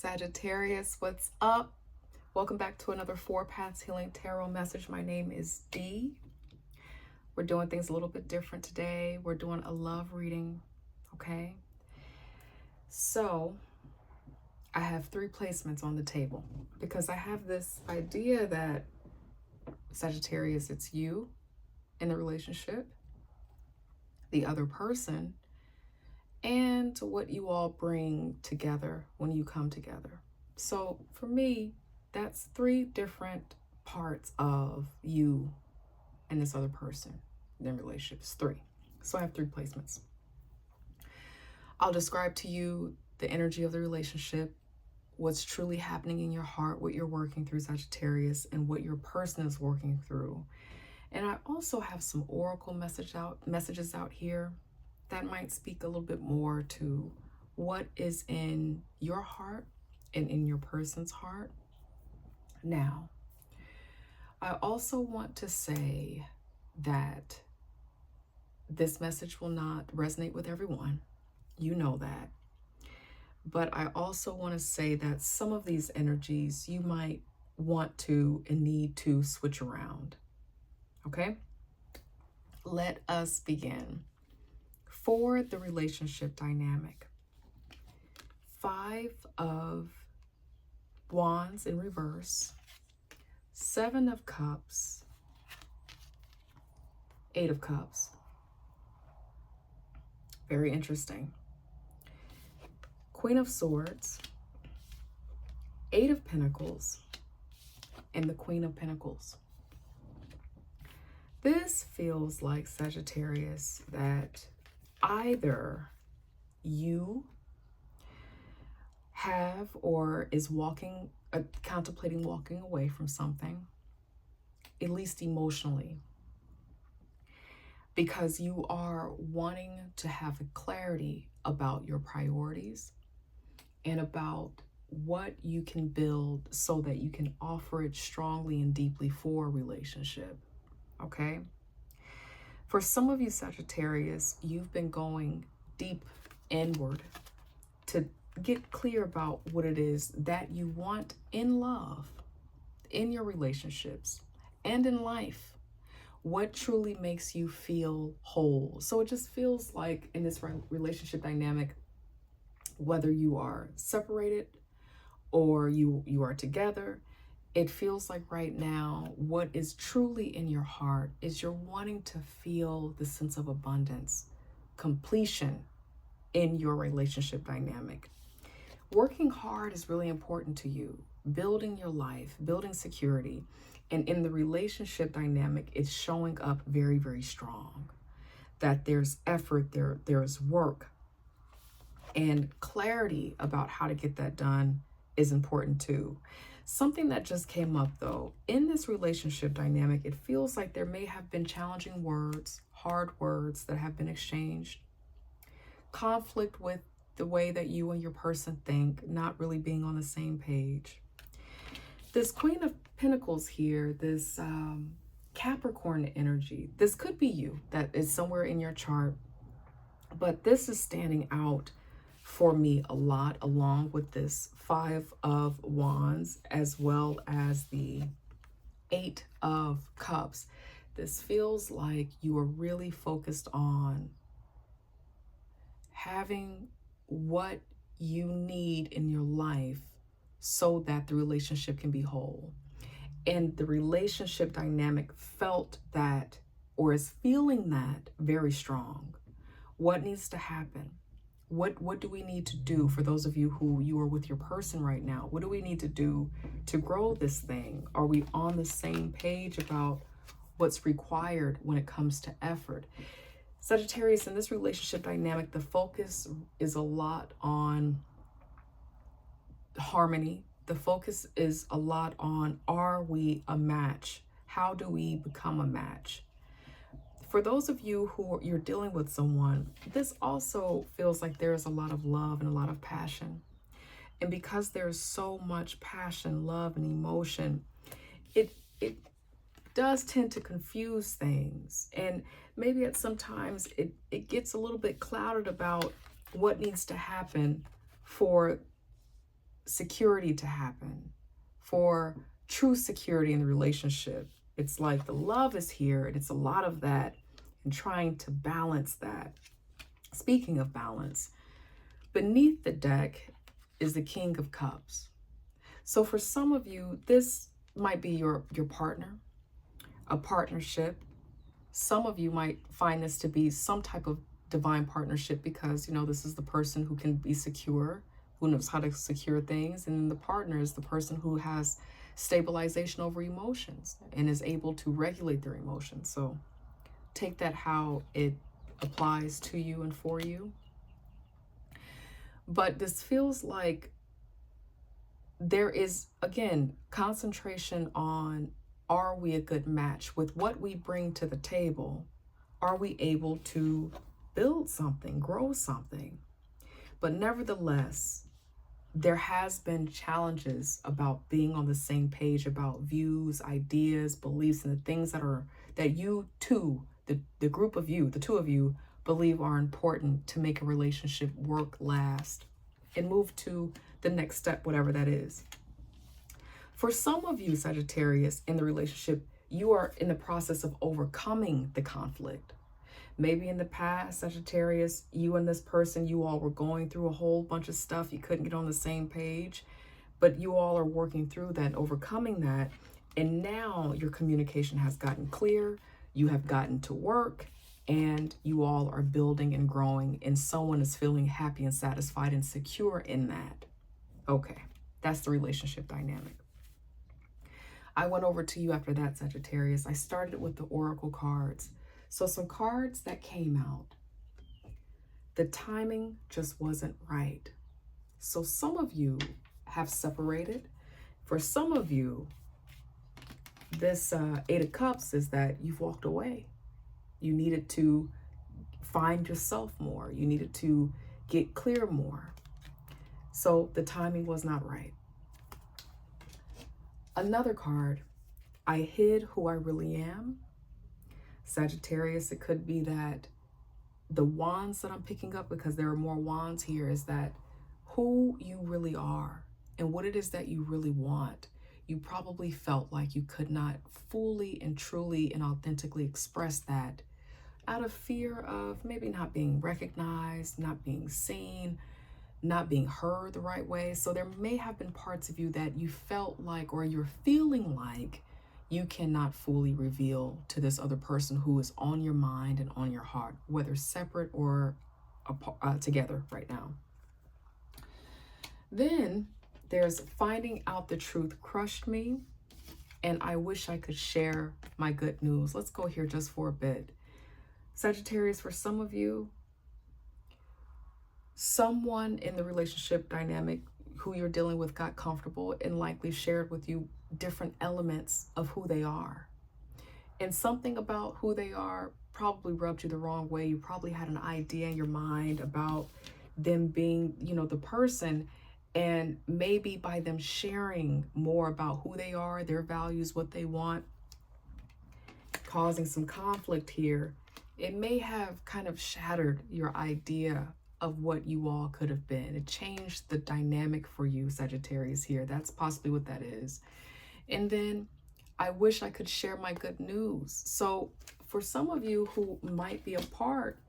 Sagittarius, what's up? Welcome back to another Four Paths Healing Tarot message. My name is Dee. We're doing things a little bit different today. We're doing a love reading, okay? So, I have three placements on the table because I have this idea that Sagittarius, it's you in the relationship, the other person, and what you all bring together when you come together. So for me, that's three different parts of you and this other person. Their relationship is three. So I have three placements. I'll describe to you the energy of the relationship, what's truly happening in your heart, what you're working through, Sagittarius, and what your person is working through. And I also have some oracle messages out here that might speak a little bit more to what is in your heart and in your person's heart. Now, I also want to say that this message will not resonate with everyone. You know that. But I also want to say that some of these energies you might want to and need to switch around. Okay? Let us begin. For the relationship dynamic, 5 of Wands in reverse, 7 of Cups, 8 of Cups. Very interesting. Queen of Swords, 8 of Pentacles, and the Queen of Pentacles. This feels like, Sagittarius, that either you have or is contemplating walking away from something, at least emotionally, because you are wanting to have a clarity about your priorities and about what you can build so that you can offer it strongly and deeply for a relationship, okay? For some of you, Sagittarius, you've been going deep inward to get clear about what it is that you want in love, in your relationships, and in life. What truly makes you feel whole? So it just feels like in this relationship dynamic, whether you are separated or you are together, it feels like right now, what is truly in your heart is you're wanting to feel the sense of abundance, completion in your relationship dynamic. Working hard is really important to you. Building your life, building security. And in the relationship dynamic, it's showing up very, very strong. That there's effort, there's work. And clarity about how to get that done is important too. Something that just came up though, in this relationship dynamic, it feels like there may have been challenging words, hard words that have been exchanged. Conflict with the way that you and your person think, not really being on the same page. This Queen of Pentacles here, this Capricorn energy, this could be you, that is somewhere in your chart, but this is standing out for me a lot, along with this 5 of Wands, as well as the 8 of Cups. This feels like you are really focused on having what you need in your life so that the relationship can be whole. And the relationship dynamic felt that, or is feeling that, very strong. What needs to happen? What do we need to do? For those of you who you are with your person right now, what do we need to do to grow this thing? Are we on the same page about what's required when it comes to effort? Sagittarius, in this relationship dynamic, the focus is a lot on harmony. The focus is a lot on, are we a match? How do we become a match? For those of you who you're dealing with someone, this also feels like there's a lot of love and a lot of passion. And because there's so much passion, love, and emotion, it does tend to confuse things. And maybe at sometimes it gets a little bit clouded about what needs to happen for security to happen, for true security in the relationship. It's like the love is here, and it's a lot of that, and trying to balance that. Speaking of balance, beneath the deck is the King of Cups. So for some of you, this might be your partner, a partnership. Some of you might find this to be some type of divine partnership because, this is the person who can be secure, who knows how to secure things. And the partner is the person who has stabilization over emotions and is able to regulate their emotions. So take that how it applies to you and for you. But this feels like there is, again, concentration on, are we a good match with what we bring to the table? Are we able to build something, grow something? But nevertheless, there has been challenges about being on the same page about views, ideas, beliefs, and the things that you two, the group of you, the two of you, believe are important to make a relationship work, last, and move to the next step, whatever that is. For some of you, Sagittarius, in the relationship, you are in the process of overcoming the conflict. Maybe in the past, Sagittarius, you and this person, you all were going through a whole bunch of stuff. You couldn't get on the same page, but you all are working through that, overcoming that. And now your communication has gotten clear. You have gotten to work, and you all are building and growing, and someone is feeling happy and satisfied and secure in that. Okay, that's the relationship dynamic. I went over to you after that, Sagittarius. I started with the Oracle cards. So some cards that came out, the timing just wasn't right. So some of you have separated. For some of you, this Eight of Cups is that you've walked away. You needed to find yourself more. You needed to get clear more. So the timing was not right. Another card, I hid who I really am. Sagittarius, it could be that the wands that I'm picking up, because there are more wands here, is that who you really are and what it is that you really want. You probably felt like you could not fully and truly and authentically express that out of fear of maybe not being recognized, not being seen, not being heard the right way. So there may have been parts of you that you felt like, or you're feeling like, you cannot fully reveal to this other person who is on your mind and on your heart, whether separate or together right now. Then there's finding out the truth crushed me, and I wish I could share my good news. Let's go here just for a bit. Sagittarius, for some of you, someone in the relationship dynamic who you're dealing with got comfortable and likely shared with you different elements of who they are. And something about who they are probably rubbed you the wrong way. You probably had an idea in your mind about them being, the person. And maybe by them sharing more about who they are, their values, what they want, causing some conflict here, it may have kind of shattered your idea of what you all could have been. It changed the dynamic for you, Sagittarius, here. That's possibly what that is. And then I wish I could share my good news. So for some of you who might be apart,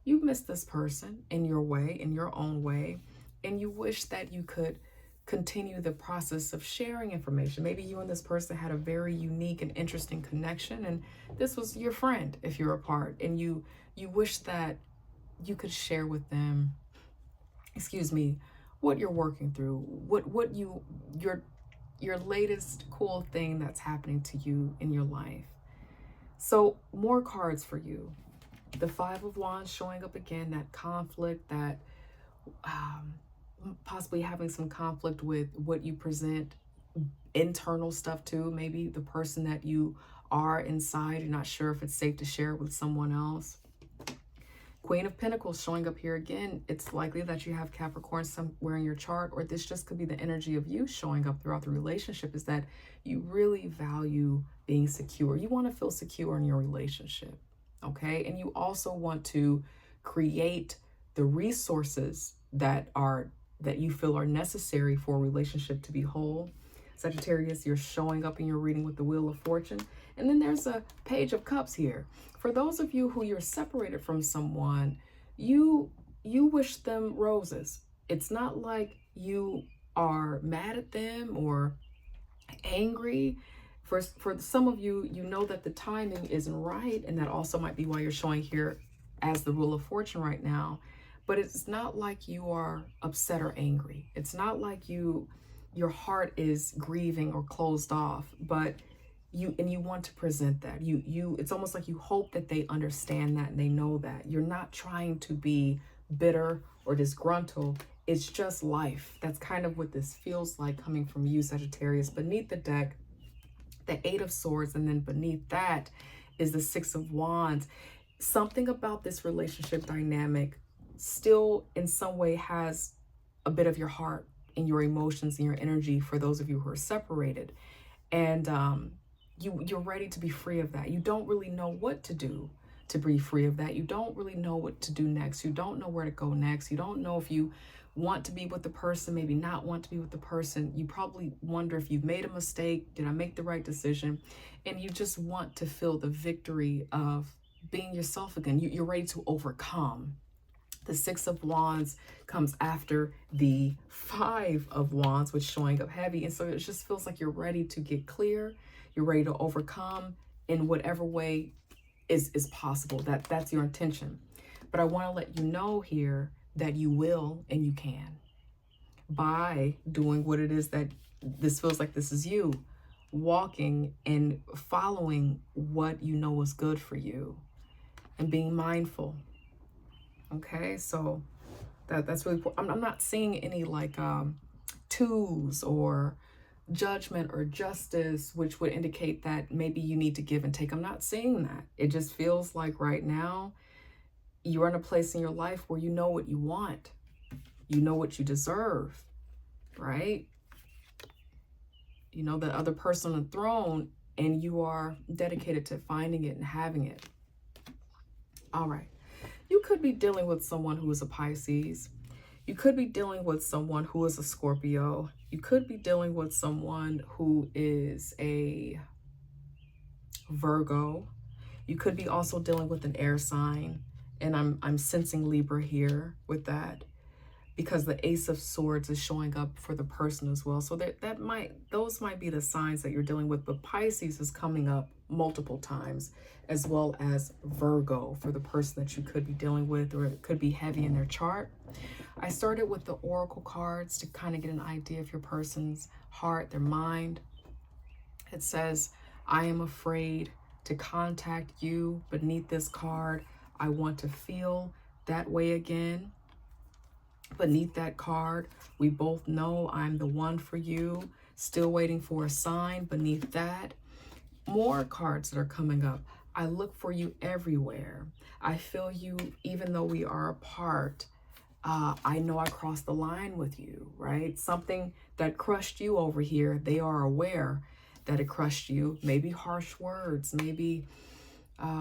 you miss this person in your way, in your own way, and you wish that you could continue the process of sharing information. Maybe you and this person had a very unique and interesting connection, and this was your friend if you're apart, and you wish that you could share with them, what you're working through, what your latest cool thing that's happening to you in your life. So more cards for you. The Five of Wands showing up again, that conflict, that possibly having some conflict with what you present, internal stuff too. Maybe the person that you are inside, you're not sure if it's safe to share it with someone else. Queen of Pentacles showing up here again. It's likely that you have Capricorn somewhere in your chart, or this just could be the energy of you showing up throughout the relationship, is that you really value being secure. You want to feel secure in your relationship, okay? And you also want to create the resources that are that you feel are necessary for a relationship to be whole. Sagittarius, you're showing up in your reading with the Wheel of Fortune. And then there's a Page of Cups here. For those of you who you're separated from someone, you wish them roses. It's not like you are mad at them or angry. For some of you, you know that the timing isn't right, and that also might be why you're showing here as the Wheel of Fortune right now. But it's not like you are upset or angry. It's not like your heart is grieving or closed off, but you want to present that. It's almost like you hope that they understand that and they know that. You're not trying to be bitter or disgruntled. It's just life. That's kind of what this feels like coming from you, Sagittarius. Beneath the deck, the Eight of Swords, and then beneath that is the Six of Wands. Something about this relationship dynamic still in some way has a bit of your heart and your emotions and your energy for those of you who are separated. And you're ready to be free of that. You don't really know what to do to be free of that. You don't really know what to do next. You don't know where to go next. You don't know if you want to be with the person, maybe not want to be with the person. You probably wonder if you've made a mistake. Did I make the right decision? And you just want to feel the victory of being yourself again. You're ready to overcome. The Six of Wands comes after the Five of Wands, which is showing up heavy. And so it just feels like you're ready to get clear. You're ready to overcome in whatever way is possible. That's your intention. But I want to let you know here that you will and you can, by doing what it is that this feels like this is you, walking and following what you know is good for you and being mindful. Okay, so that's really important. I'm not seeing any like twos or judgment or justice, which would indicate that maybe you need to give and take. I'm not seeing that. It just feels like right now you're in a place in your life where you know what you want. You know what you deserve, right? You know the other person on the throne, and you are dedicated to finding it and having it. All right. You could be dealing with someone who is a Pisces. You could be dealing with someone who is a Scorpio. You could be dealing with someone who is a Virgo. You could be also dealing with an air sign. And I'm sensing Libra here with that, because the Ace of Swords is showing up for the person as well. So those might be the signs that you're dealing with. But Pisces is coming up multiple times, as well as Virgo for the person that you could be dealing with, or it could be heavy in their chart. I started with the Oracle cards to kind of get an idea of your person's heart, their mind. It says, I am afraid to contact you. Beneath this card, I want to feel that way again. Beneath that card, we both know I'm the one for you. Still waiting for a sign. Beneath that, more cards that are coming up. I look for you everywhere. I feel you even though we are apart. I know I crossed the line with you, right? Something that crushed you over here, they are aware that it crushed you. Maybe harsh words, maybe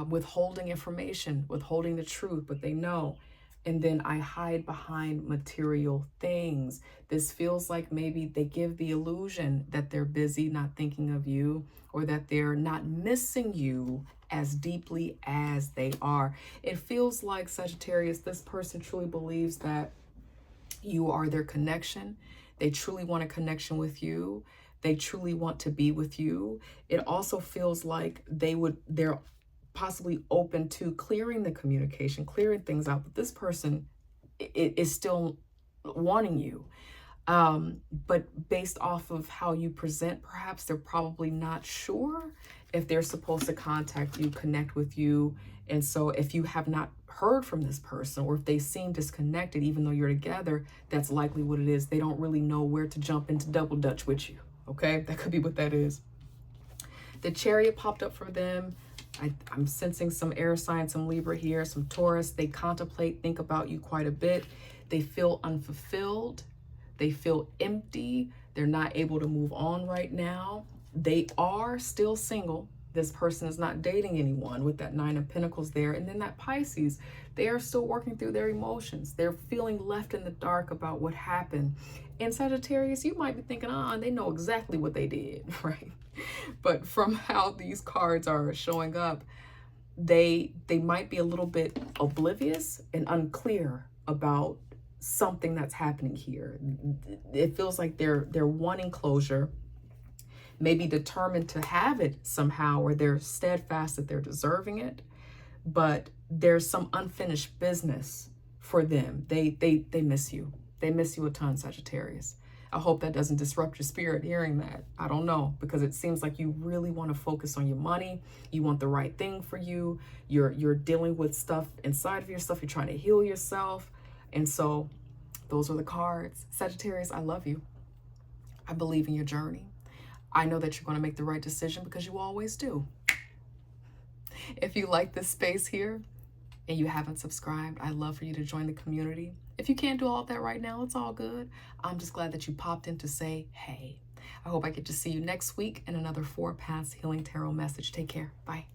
withholding information, withholding the truth, but they know. And then I hide behind material things. This feels like maybe they give the illusion that they're busy, not thinking of you, or that they're not missing you as deeply as they are. It feels like, Sagittarius, this person truly believes that you are their connection. They truly want a connection with you. They truly want to be with you. It also feels like they're possibly open to clearing the communication, clearing things out. But this person is still wanting you. But based off of how you present, perhaps they're probably not sure if they're supposed to contact you, connect with you. And so if you have not heard from this person, or if they seem disconnected, even though you're together, that's likely what it is. They don't really know where to jump into double dutch with you. Okay, that could be what that is. The Chariot popped up for them. I'm sensing some air signs, some Libra here, some Taurus. They contemplate, think about you quite a bit. They feel unfulfilled. They feel empty. They're not able to move on right now. They are still single. This person is not dating anyone with that Nine of Pentacles there. And then that Pisces, they are still working through their emotions. They're feeling left in the dark about what happened. And Sagittarius, you might be thinking, they know exactly what they did, right? But from how these cards are showing up, they might be a little bit oblivious and unclear about something that's happening here. It feels like they're wanting closure, maybe determined to have it somehow, or they're steadfast that they're deserving it, but there's some unfinished business for them. They miss you. They miss you a ton, Sagittarius. I hope that doesn't disrupt your spirit hearing that. I don't know, because it seems like you really want to focus on your money. You want the right thing for you. You're dealing with stuff inside of yourself. You're trying to heal yourself. And so those are the cards. Sagittarius, I love you. I believe in your journey. I know that you're going to make the right decision because you always do. If you like this space here and you haven't subscribed, I'd love for you to join the community. If you can't do all of that right now, it's all good. I'm just glad that you popped in to say, hey. I hope I get to see you next week in another 4 Paths Healing Tarot message. Take care. Bye.